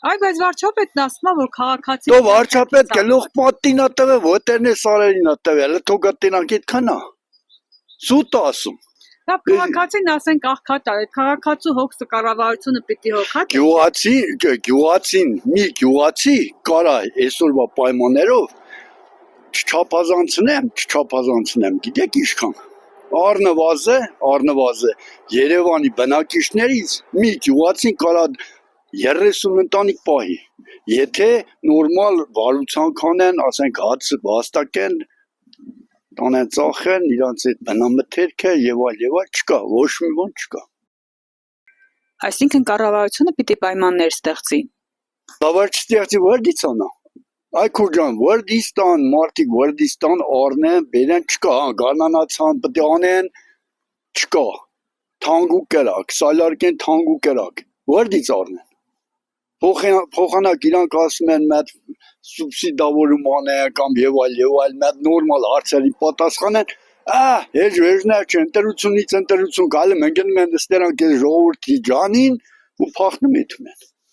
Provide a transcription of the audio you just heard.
Այ բայց վարչապետն ասում է, որ քաղաքացի Դո վարչապետ գլուխ պատինա տվե ոտերն է սարերինա տվել, թողա տենակիդ քնա։ Սուտ ասում։ Դա քաղաքացին ասենք աղքատ է, քաղաքացու հոգսը կառավարությունը պիտի հոգա։ Գյուղացին, մի գյուղացի կարա այսօրվա պայմաններով չչափազանցնեմ, գիտեք ինչքան։ Առնվազն Երևանի բնակիչներից մի գյուղացին կարա 30 ընտանիք պահի, եթե նորմալ վարության կանեն, ասենք հացը վաստակեն, տանեն ծախեն, իրանց այդ բնամթերքը եւ այլ չկա, ոչ մի բան չկա։ Այսինքն կառավարությունը պիտի պայմաններ ստեղծի։ Լավար չստեղծի վարդից անա։ Այ քուրջան, վարդիստան, մարդիկ վարդիստան առնեն, բերեն չկա, գարնանացան, պետք է անեն, չկա։ Թանգու կրակ, սալարկեն թանգու կրակ, վարդից առնեն։ Փոխանակ իրանք ասում են մեծ սուբսիդավորում անեն կամ եւ այլ մեծ նորմալ հարցերի պատասխանեն, հեժներ չեն, ընտրությունից ընտրություն գալու մենք են ստերանք ժողովրդի ջանին ու փախնում են։